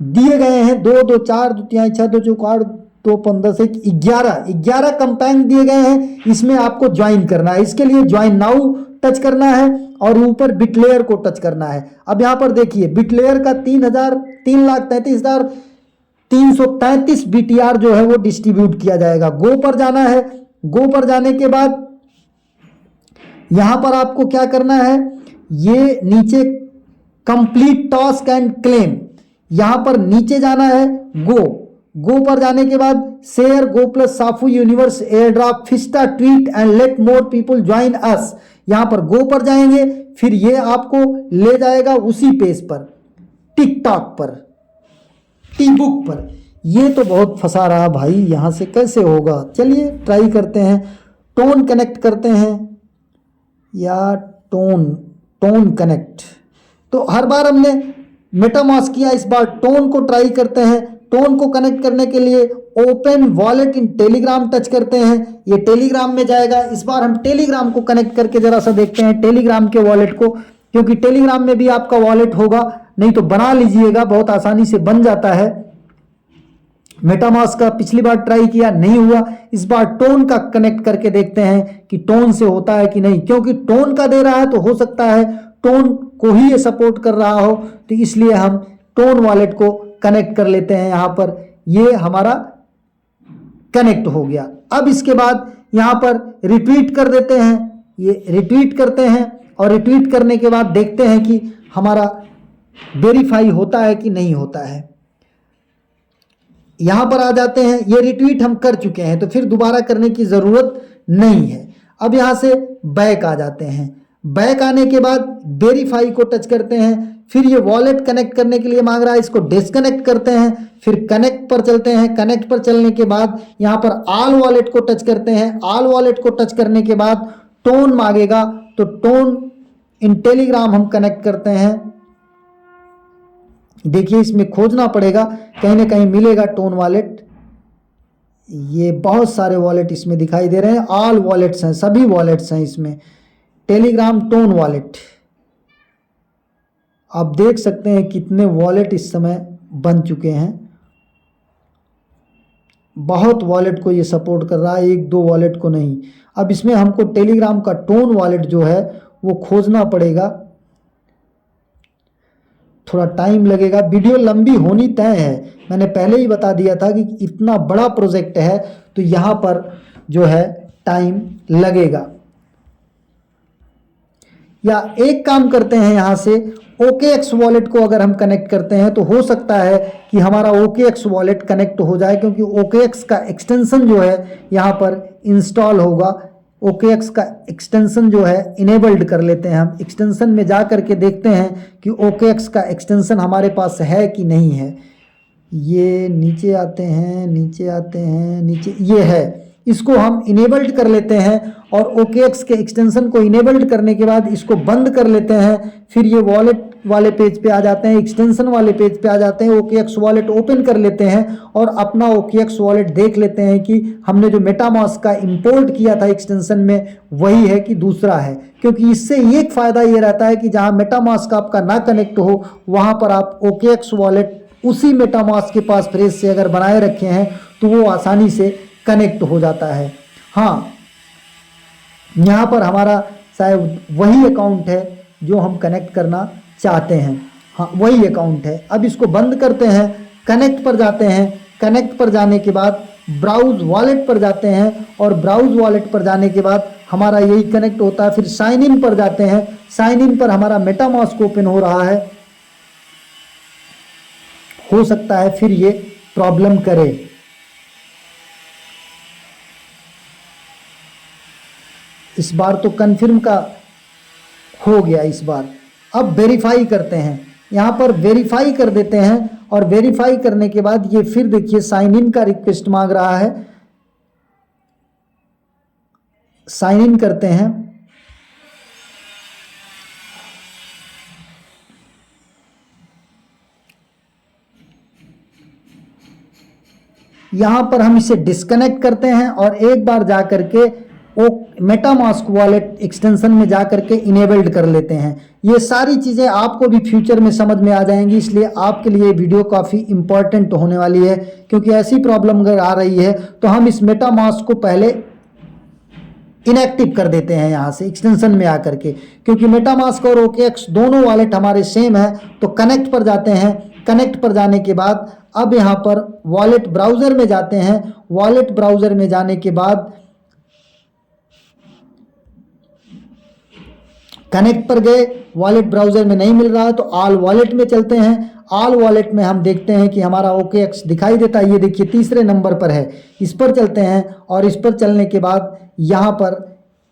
दिए गए हैं, 2 2 4 2 3 6 2 4 2 15 से 11 कंपाउंड दिए गए हैं। इसमें आपको ज्वाइन करना है, इसके लिए ज्वाइन नाउ टच करना है और ऊपर बिट लेयर को टच करना है। अब यहाँ पर देखिए बिट लेयर का 3,33,333 BTR जो है वो डिस्ट्रीब्यूट किया जाएगा। गो पर जाना है। गो पर जाने के बाद यहाँ पर आपको क्या करना है, ये नीचे कंप्लीट टास्क एंड क्लेम, यहाँ पर नीचे जाना है। गो पर जाने के बाद share go plus Safu universe air drop fiesta tweet and let more people join us, यहाँ पर गो पर जाएंगे, फिर ये आपको ले जाएगा उसी पेज पर, टिकटॉक पर, टी बुक पर। ये तो बहुत फंसा रहा भाई, यहाँ से कैसे होगा। चलिए ट्राई करते हैं, टोन कनेक्ट करते हैं या टोन कनेक्ट। तो हर बार हमने मेटामास्क किया, इस बार टोन को ट्राई करते हैं। टोन को कनेक्ट करने के लिए open wallet in Telegram touch करते हैं, ये टेलीग्राम में जाएगा। इस बार हम टेलीग्राम को कनेक्ट करके जरा सा देखते हैं टेलीग्राम के वॉलेट को, क्योंकि टेलीग्राम में भी आपका वॉलेट होगा, नहीं तो बना लीजिएगा, बहुत आसानी से बन जाता है। मेटामास्क का पिछली बार ट्राई किया नहीं हुआ, इस बार टोन का कनेक्ट करके देखते हैं कि टोन से होता है कि नहीं, क्योंकि टोन का दे रहा है तो हो सकता है टोन को ही ये सपोर्ट कर रहा हो, तो इसलिए हम टोन वॉलेट को कनेक्ट कर लेते हैं। यहाँ पर ये हमारा कनेक्ट हो गया। अब इसके बाद यहाँ पर रिट्वीट कर देते हैं, ये रिट्वीट करते हैं और रिट्वीट करने के बाद देखते हैं कि हमारा वेरीफाई होता है कि नहीं होता है। यहाँ पर आ जाते हैं, ये रिट्वीट हम कर चुके हैं तो फिर दोबारा करने की ज़रूरत नहीं है। अब यहाँ से बैक आ जाते हैं। बैक आने के बाद वेरीफाई को टच करते हैं, फिर ये वॉलेट कनेक्ट करने के लिए मांग रहा है, इसको डिस्कनेक्ट करते हैं, फिर कनेक्ट पर चलते हैं। कनेक्ट पर चलने के बाद यहाँ पर ऑल वॉलेट को टच करते हैं। ऑल वॉलेट को टच करने के बाद टोन मांगेगा, तो टोन इन टेलीग्राम हम कनेक्ट करते हैं। देखिए इसमें खोजना पड़ेगा, कहीं ना कहीं मिलेगा टोन वॉलेट। ये बहुत सारे वॉलेट इसमें दिखाई दे रहे हैं, ऑल वॉलेट्स हैं, सभी वॉलेट्स हैं इसमें। टेलीग्राम टोन वॉलेट, आप देख सकते हैं कितने वॉलेट इस समय बन चुके हैं। बहुत वॉलेट को ये सपोर्ट कर रहा है, 1-2 वॉलेट को नहीं। अब इसमें हमको टेलीग्राम का टोन वॉलेट जो है वो खोजना पड़ेगा, थोड़ा टाइम लगेगा। वीडियो लंबी होनी तय है, मैंने पहले ही बता दिया था कि इतना बड़ा प्रोजेक्ट है तो यहाँ पर जो है टाइम लगेगा। या एक काम करते हैं, यहाँ से OKX वॉलेट को अगर हम कनेक्ट करते हैं तो हो सकता है कि हमारा OKX वॉलेट कनेक्ट हो जाए, क्योंकि OKX का एक्सटेंशन जो है यहाँ पर इंस्टॉल होगा। OKX का एक्सटेंशन जो है इनेबल्ड कर लेते हैं हम। एक्सटेंशन में जा करके देखते हैं कि OKX का एक्सटेंशन हमारे पास है कि नहीं है। ये नीचे आते हैं, नीचे ये है, इसको हम इनेबल्ड कर लेते हैं और OKX के एक्सटेंशन को इनेबल्ड करने के बाद इसको बंद कर लेते हैं। फिर ये वॉलेट वाले पेज पे आ जाते हैं, एक्सटेंशन वाले पेज पे आ जाते हैं, OKX वॉलेट ओपन कर लेते हैं और अपना OKX वॉलेट देख लेते हैं कि हमने जो मेटामास्क का इंपोर्ट किया था एक्सटेंशन में वही है कि दूसरा है। क्योंकि इससे एक फ़ायदा ये रहता है कि जहाँ मेटामास्क आपका ना कनेक्ट हो वहाँ पर आप OKX वॉलेट उसी मेटामास्क के पास फ्रेज से अगर बनाए रखे हैं तो वो आसानी से कनेक्ट हो जाता है। हाँ, यहाँ पर हमारा शायद वही अकाउंट है जो हम कनेक्ट करना चाहते हैं। हाँ, वही अकाउंट है। अब इसको बंद करते हैं, कनेक्ट पर जाते हैं। कनेक्ट पर जाने के बाद ब्राउज वॉलेट पर जाते हैं और ब्राउज वॉलेट पर जाने के बाद हमारा यही कनेक्ट होता है। फिर साइन इन पर जाते हैं, साइन इन पर हमारा मेटामास्क ओपन हो रहा है। हो सकता है फिर ये प्रॉब्लम करे। इस बार तो कन्फर्म का हो गया इस बार। अब वेरीफाई करते हैं, यहाँ पर वेरीफाई कर देते हैं और वेरीफाई करने के बाद ये फिर देखिए साइन इन का रिक्वेस्ट मांग रहा है। साइन इन करते हैं, यहां पर हम इसे डिस्कनेक्ट करते हैं और एक बार जा करके वो मेटामास्क वॉलेट एक्सटेंशन में जा करके इनेबल्ड कर लेते हैं। ये सारी चीज़ें आपको भी फ्यूचर में समझ में आ जाएंगी, इसलिए आपके लिए वीडियो काफ़ी इंपॉर्टेंट होने वाली है। क्योंकि ऐसी प्रॉब्लम अगर आ रही है तो हम इस मेटामास्क को पहले इनएक्टिव कर देते हैं यहाँ से एक्सटेंशन में आकर के। क्योंकि मेटामास्क और OKX दोनों वॉलेट हमारे सेम है। तो कनेक्ट पर जाते हैं, कनेक्ट पर जाने के बाद अब यहाँ पर वॉलेट ब्राउज़र में जाते हैं। वॉलेट ब्राउज़र में जाने के बाद कनेक्ट पर गए, वॉलेट ब्राउज़र में नहीं मिल रहा है तो ऑल वॉलेट में चलते हैं। ऑल वॉलेट में हम देखते हैं कि हमारा OKX दिखाई देता है, ये देखिए तीसरे नंबर पर है। इस पर चलते हैं और इस पर चलने के बाद यहाँ पर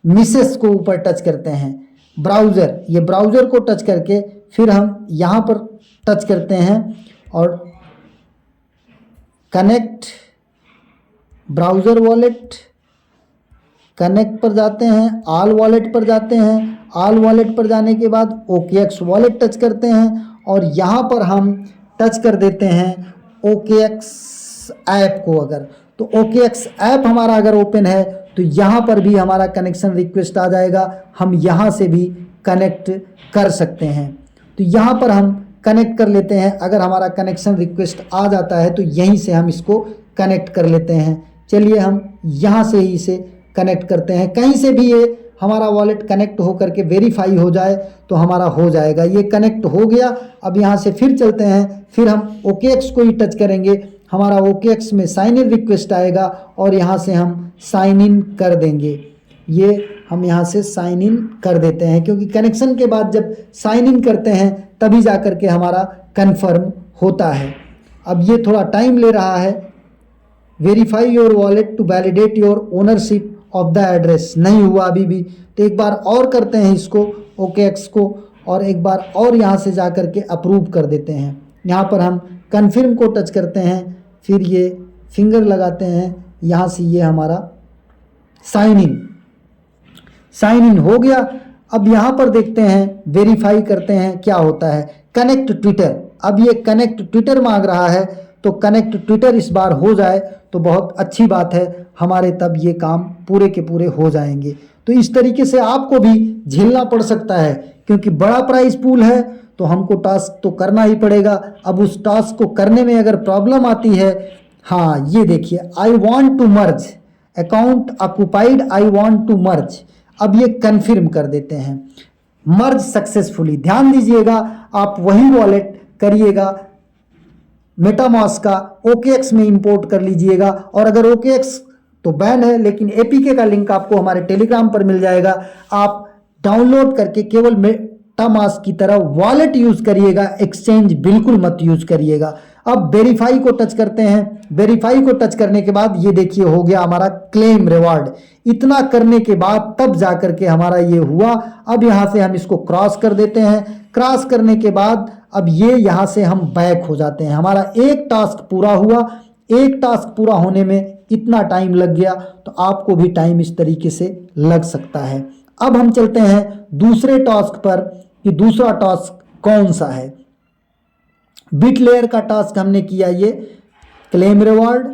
मिसेस को ऊपर टच करते हैं। ब्राउज़र, ये ब्राउज़र को टच करके फिर हम यहाँ पर टच करते हैं और कनेक्ट ब्राउज़र वॉलेट, कनेक्ट पर जाते हैं, ऑल वॉलेट पर जाते हैं। ऑल वॉलेट पर जाने के बाद OKX वॉलेट टच करते हैं और यहाँ पर हम टच कर देते हैं OKX ऐप को। अगर तो OKX ऐप हमारा अगर ओपन है तो यहाँ पर भी हमारा कनेक्शन रिक्वेस्ट आ जाएगा, हम यहाँ से भी कनेक्ट कर सकते हैं। तो यहाँ पर हम कनेक्ट कर लेते हैं। अगर हमारा कनेक्शन रिक्वेस्ट आ जाता है तो यहीं से हम इसको कनेक्ट कर लेते हैं। चलिए हम यहाँ से ही इसे कनेक्ट करते हैं। कहीं से भी ये हमारा वॉलेट कनेक्ट हो करके वेरीफाई हो जाए तो हमारा हो जाएगा। ये कनेक्ट हो गया। अब यहाँ से फिर चलते हैं, फिर हम OKX को ही टच करेंगे। हमारा OKX में साइन इन रिक्वेस्ट आएगा और यहाँ से हम साइन इन कर देंगे। ये हम यहाँ से साइन इन कर देते हैं, क्योंकि कनेक्शन के बाद जब साइन इन करते हैं तभी जा कर के हमारा कन्फर्म होता है। अब ये थोड़ा टाइम ले रहा है। Verify your wallet to validate your ownership of the address, नहीं हुआ अभी भी। तो एक बार और करते हैं इसको OKX को और एक बार और यहाँ से जा कर के अप्रूव कर देते हैं। यहाँ पर हम कन्फर्म को टच करते हैं, फिर ये फिंगर लगाते हैं, यहाँ से ये हमारा साइन इन हो गया। अब यहाँ पर देखते हैं, वेरीफाई करते हैं क्या होता है। कनेक्ट ट्विटर, अब ये कनेक्ट ट्विटर मांग रहा है तो कनेक्ट ट्विटर इस बार हो जाए तो बहुत अच्छी बात है, हमारे तब ये काम पूरे के पूरे हो जाएंगे। तो इस तरीके से आपको भी झेलना पड़ सकता है, क्योंकि बड़ा प्राइस पूल है तो हमको टास्क तो करना ही पड़ेगा। अब उस टास्क को करने में अगर प्रॉब्लम आती है, हाँ ये देखिए, I want to merge account occupied, I want to merge. अब ये कन्फर्म कर देते हैं, मर्ज सक्सेसफुली। ध्यान दीजिएगा, आप वही वॉलेट करिएगा मेटामास्क का, OKX में इंपोर्ट कर लीजिएगा। और अगर OKX तो बैन है, लेकिन APK का लिंक आपको हमारे टेलीग्राम पर मिल जाएगा। आप डाउनलोड करके केवल मेटामास्क की तरह वॉलेट यूज करिएगा, एक्सचेंज बिल्कुल मत यूज करिएगा। अब वेरीफाई को टच करते हैं। वेरीफाई को टच करने के बाद ये देखिए हो गया हमारा क्लेम रिवार्ड। इतना करने के बाद तब जा करके हमारा ये हुआ। अब यहाँ से हम इसको क्रॉस कर देते हैं। क्रॉस करने के बाद अब ये यहाँ से हम बैक हो जाते हैं। हमारा एक टास्क पूरा हुआ। एक टास्क पूरा होने में इतना टाइम लग गया, तो आपको भी टाइम इस तरीके से लग सकता है। अब हम चलते हैं दूसरे टास्क पर कि दूसरा टास्क कौन सा है। बिट लेयर का टास्क हमने किया, ये क्लेम रिवॉर्ड।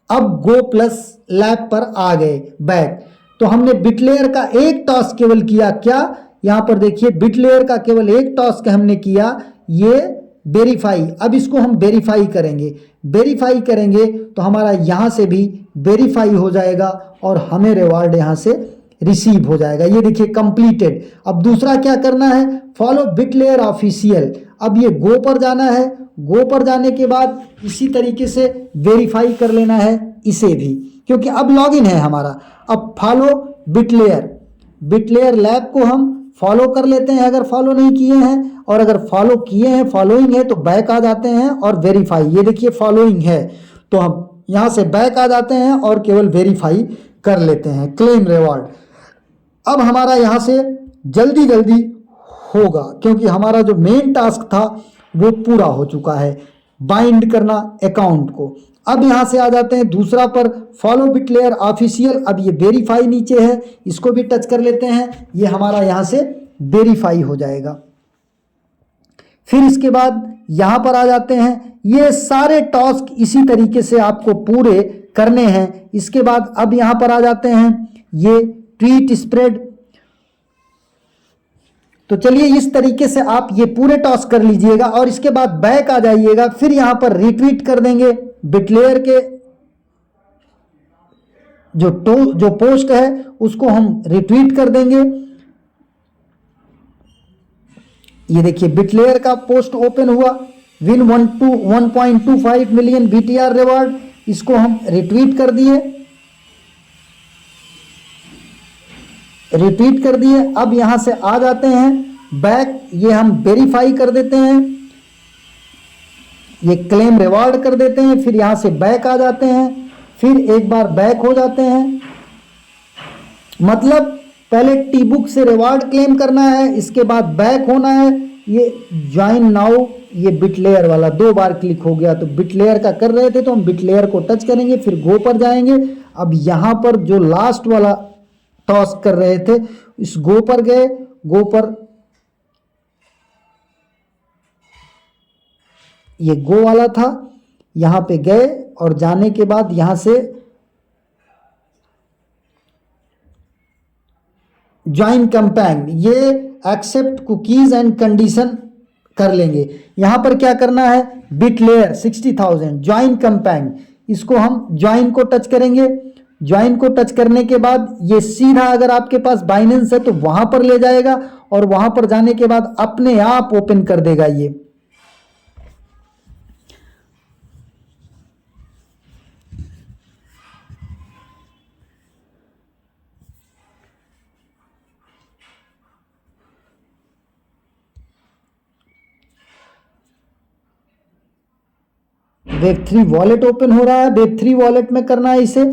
अब गो प्लस लैब पर आ गए बैक। तो हमने बिट लेयर का एक टास्क केवल किया। क्या, यहां पर देखिए बिट लेयर का केवल एक टास्क हमने किया, ये वेरीफाई। अब इसको हम वेरीफाई करेंगे। वेरीफाई करेंगे तो हमारा यहां से भी वेरीफाई हो जाएगा और हमें रिवॉर्ड यहां से रिसीव हो जाएगा। ये देखिए कंप्लीटेड। अब दूसरा क्या करना है, फॉलो बिट लेयर ऑफिशियल। अब ये गो पर जाना है। गो पर जाने के बाद इसी तरीके से वेरीफाई कर लेना है इसे भी, क्योंकि अब लॉगिन है हमारा। अब फॉलो बिटलेयर लैब को हम फॉलो कर लेते हैं अगर फॉलो नहीं किए हैं, और अगर फॉलो किए हैं, फॉलोइंग है, तो बैक आ जाते हैं और वेरीफाई। ये देखिए फॉलोइंग है तो हम यहाँ से बैक आ जाते हैं और केवल वेरीफाई कर लेते हैं। क्लेम रिवॉर्ड अब हमारा यहाँ से जल्दी जल्दी होगा क्योंकि हमारा जो मेन टास्क था वो पूरा हो चुका है, बाइंड करना अकाउंट को। अब यहाँ से आ जाते हैं दूसरा पर, फॉलो बिटलेयर ऑफिशियल। अब ये वेरीफाई नीचे है, इसको भी टच कर लेते हैं, ये हमारा यहाँ से वेरीफाई हो जाएगा। फिर इसके बाद यहाँ पर आ जाते हैं, ये सारे टास्क इसी तरीके से आपको पूरे करने हैं। इसके बाद अब यहाँ पर आ जाते हैं ये ट्वीट स्प्रेड। तो चलिए इस तरीके से आप ये पूरे टास्क कर लीजिएगा और इसके बाद बैक आ जाइएगा। फिर यहां पर रिट्वीट कर देंगे बिटलेयर के जो पोस्ट है उसको हम रिट्वीट कर देंगे। ये देखिए बिटलेयर का पोस्ट ओपन हुआ, विन 1.25 मिलियन BTR रिवॉर्ड, इसको हम रिट्वीट कर दिए, रिपीट कर दिए। अब यहां से आ जाते हैं बैक, ये हम वेरीफाई कर देते हैं, ये क्लेम रिवॉर्ड कर देते हैं। फिर यहां से बैक आ जाते हैं, फिर एक बार बैक हो जाते हैं। मतलब पहले टी बुक से रिवॉर्ड क्लेम करना है, इसके बाद बैक होना है। ये ज्वाइन नाउ, ये बिटलेयर वाला 2 बार क्लिक हो गया, तो बिटलेयर का कर रहे थे तो हम बिटलेयर को टच करेंगे, फिर गो पर जाएंगे। अब यहां पर जो लास्ट वाला टॉस कर रहे थे इस गो पर गए, गो पर ये गो वाला था, यहां पे गए और जाने के बाद यहां से ज्वाइन कैंपेन, ये एक्सेप्ट कुकीज एंड कंडीशन कर लेंगे। यहां पर क्या करना है, बिटलेयर 60,000 ज्वाइन कैंपेन, इसको हम ज्वाइन को टच करेंगे। ज्वाइन को टच करने के बाद ये सीधा अगर आपके पास बाइनेंस है तो वहां पर ले जाएगा और वहां पर जाने के बाद अपने आप ओपन कर देगा। ये Web3 वॉलेट ओपन हो रहा है। Web3 वॉलेट में करना है इसे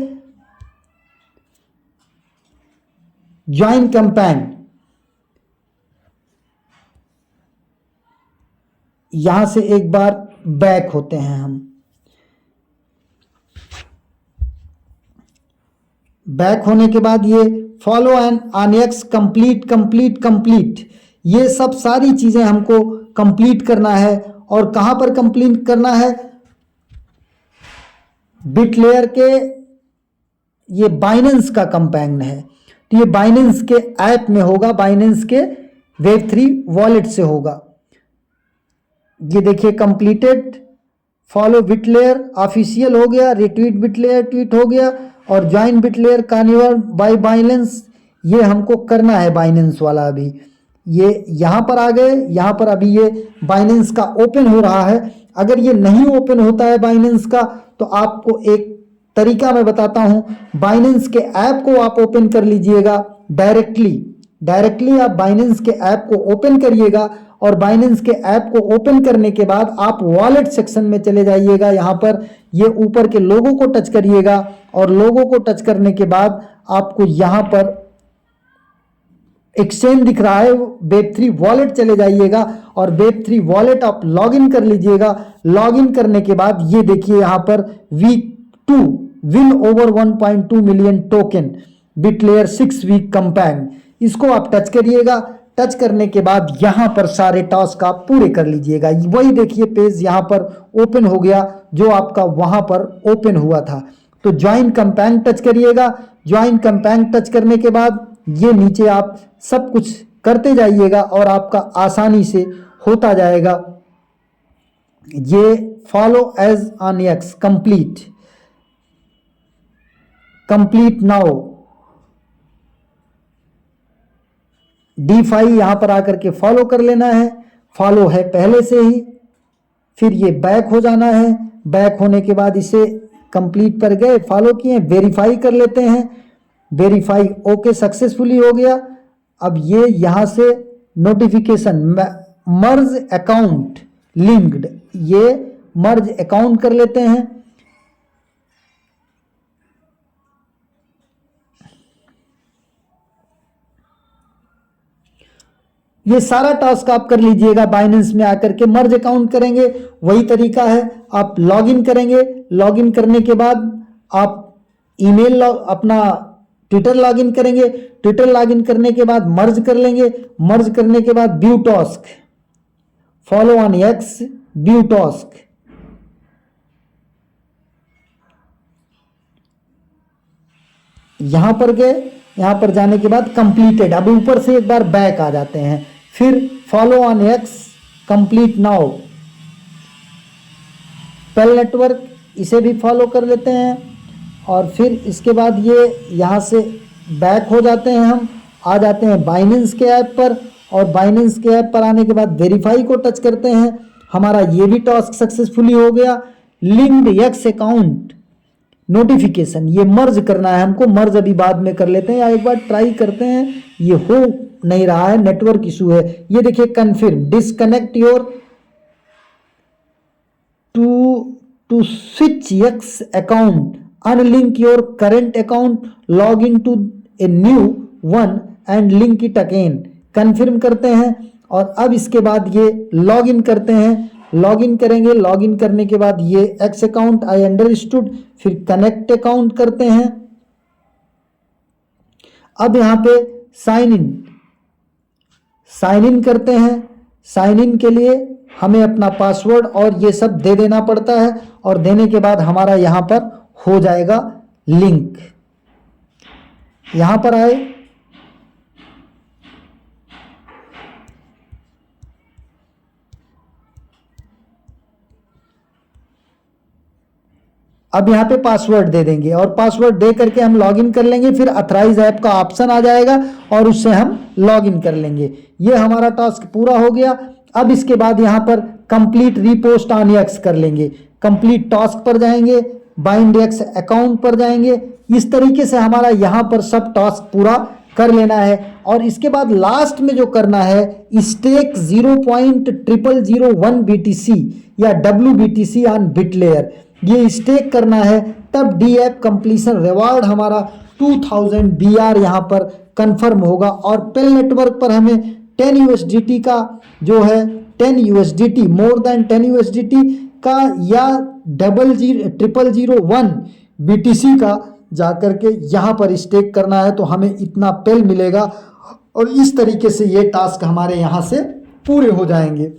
ज्वाइन कैंपेन, यहां से एक बार बैक होते हैं हम। बैक होने के बाद ये फॉलो एंड ऑनएक्स कंप्लीट, ये सब सारी चीजें हमको कंप्लीट करना है। और कहां पर कंप्लीट करना है, बिटलेयर के ये बाइनेंस का कंपेन है, तो ये बाइनेंस के ऐप में होगा, बाइनेंस के Web3 वॉलेट से होगा। ये देखिए कंप्लीटेड, फॉलो बिटलेयर ऑफिशियल हो गया, रिट्वीट बिटलेयर ट्वीट हो गया, और ज्वाइन बिटलेयर कार्निवल बाय बाइनेंस, ये हमको करना है बाइनेंस वाला। अभी ये यहाँ पर आ गए, यहाँ पर अभी ये बाइनेंस का ओपन हो रहा है। अगर ये नहीं ओपन होता है बाइनेंस का तो आपको एक तरीका मैं बताता हूँ, बाइनेंस के ऐप को आप ओपन कर लीजिएगा डायरेक्टली आप बाइनेंस के ऐप को ओपन करिएगा और बाइनेंस के ऐप को ओपन करने के बाद आप वॉलेट सेक्शन में चले जाइएगा। यहाँ पर ये ऊपर के लोगो को टच करिएगा और लोगो को टच करने के बाद आपको यहाँ पर एक्सचेंज दिख रहा है, Web3 वॉलेट चले जाइएगा और Web3 वॉलेट आप लॉगिन कर लीजिएगा। लॉगिन करने के बाद ये देखिए यहाँ पर week 2 win over 1.2 million token Bitlayer 6 week campaign, इसको आप टच करिएगा। टच करने के बाद यहाँ पर सारे टास्क आप पूरे कर लीजिएगा। वही देखिए पेज यहाँ पर ओपन हो गया जो आपका वहाँ पर ओपन हुआ था। तो ज्वाइन कैंपेन टच करिएगा। ज्वाइन कैंपेन टच करने के बाद ये नीचे आप सब कुछ करते जाइएगा और आपका आसानी से होता जाएगा। ये follow us on X complete now, D5 यहां पर आकर के फॉलो कर लेना है, फॉलो है पहले से ही। फिर ये बैक हो जाना है, बैक होने के बाद इसे कंप्लीट पर गए, फॉलो किए, वेरीफाई कर लेते हैं। वेरीफाई, ओके सक्सेसफुली हो गया। अब ये यहाँ से नोटिफिकेशन मर्ज अकाउंट लिंक्ड, ये मर्ज अकाउंट कर लेते हैं। ये सारा टास्क आप कर लीजिएगा बाइनेंस में आकर के, मर्ज अकाउंट करेंगे, वही तरीका है। आप लॉगिन करेंगे, लॉगिन करने के बाद आप ईमेल अपना ट्विटर लॉगिन करेंगे, ट्विटर लॉगिन करने के बाद मर्ज कर लेंगे, मर्ज करने के बाद view task, follow on x, view task, यहां पर गए, यहां पर जाने के बाद कंप्लीटेड, अब ऊपर से एक बार बैक आ जाते हैं, फिर follow on X, complete now, Pell network, इसे भी फॉलो कर लेते हैं। और फिर इसके बाद ये यहाँ से बैक हो जाते हैं, हम आ जाते हैं बाइनेंस के ऐप पर, और बाइनेंस के ऐप पर आने के बाद वेरीफाई को टच करते हैं। हमारा ये भी टास्क सक्सेसफुली हो गया। लिंक्ड एक्स अकाउंट नोटिफिकेशन, ये मर्ज करना है हमको, मर्ज अभी बाद में कर लेते हैं या एक बार ट्राई करते हैं, ये हो नहीं रहा है, नेटवर्क इशू है। ये देखिए confirm, disconnect your to switch X account, unlink your current account, log in to a new one and link it again, confirm करते हैं। और अब इसके बाद ये लॉग इन करते हैं, लॉग इन करेंगे, लॉग इन करने के बाद ये एक्स अकाउंट आई अंडरस्टूड, फिर कनेक्ट अकाउंट करते हैं। अब यहां पे साइन इन करते हैं। साइन इन के लिए हमें अपना पासवर्ड और ये सब दे देना पड़ता है, और देने के बाद हमारा यहां पर हो जाएगा लिंक। यहां पर आए, अब यहाँ पे पासवर्ड दे देंगे, और पासवर्ड दे करके हम लॉगिन कर लेंगे, फिर अथराइज ऐप का ऑप्शन आ जाएगा और उससे हम लॉगिन कर लेंगे। ये हमारा टास्क पूरा हो गया। अब इसके बाद यहाँ पर कंप्लीट रिपोस्ट ऑन एक्स कर लेंगे, कंप्लीट टास्क पर जाएंगे, बाइंड एक्स अकाउंट पर जाएंगे। इस तरीके से हमारा यहाँ पर सब टास्क पूरा कर लेना है। और इसके बाद लास्ट में जो करना है, स्टेक 0.0001 BTC या WBTC ऑन बिटलेयर, ये स्टेक करना है, तब डी ऐप कंप्लीशन रिवार्ड हमारा 2000 BR यहाँ पर कंफर्म होगा। और पेल नेटवर्क पर हमें 10 USDT का जो है 10 USDT मोर देन 10 USDT का या 00001 BTC का जाकर के यहाँ पर स्टेक करना है, तो हमें इतना पेल मिलेगा। और इस तरीके से ये टास्क हमारे यहाँ से पूरे हो जाएंगे।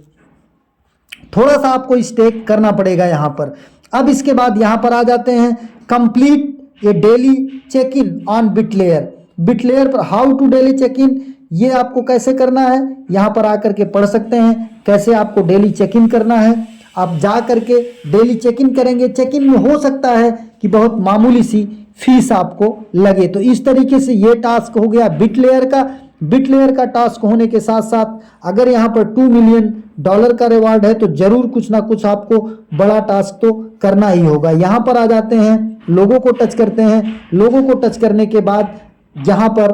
थोड़ा सा आपको स्टेक करना पड़ेगा यहाँ पर। अब इसके बाद यहाँ पर आ जाते हैं कंप्लीट ये daily check in on Bitlayer. Bitlayer पर how to daily check in, ये आपको कैसे करना है यहाँ पर आकर के पढ़ सकते हैं, कैसे आपको डेली चेक इन करना है। आप जा करके डेली चेक इन करेंगे, चेक इन में हो सकता है कि बहुत मामूली सी फीस आपको लगे। तो इस तरीके से ये टास्क हो गया बिटलेयर का। बिटलेयर का टास्क होने के साथ साथ अगर यहाँ पर $2 मिलियन का रिवार्ड है, तो जरूर कुछ ना कुछ आपको बड़ा टास्क तो करना ही होगा। यहाँ पर आ जाते हैं, लोगों को टच करते हैं, लोगों को टच करने के बाद यहाँ पर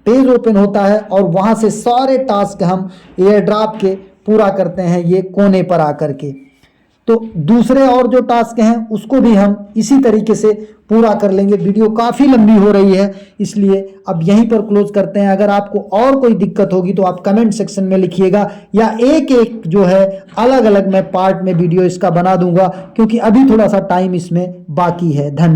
पेज ओपन होता है, और वहाँ से सारे टास्क हम एयर ड्रॉप के पूरा करते हैं ये कोने पर आकर के। तो दूसरे और जो टास्क हैं उसको भी हम इसी तरीके से पूरा कर लेंगे। वीडियो काफ़ी लंबी हो रही है, इसलिए अब यहीं पर क्लोज करते हैं। अगर आपको और कोई दिक्कत होगी तो आप कमेंट सेक्शन में लिखिएगा, या एक एक जो है अलग अलग मैं पार्ट में वीडियो इसका बना दूंगा, क्योंकि अभी थोड़ा सा टाइम इसमें बाकी है। धन्यवाद।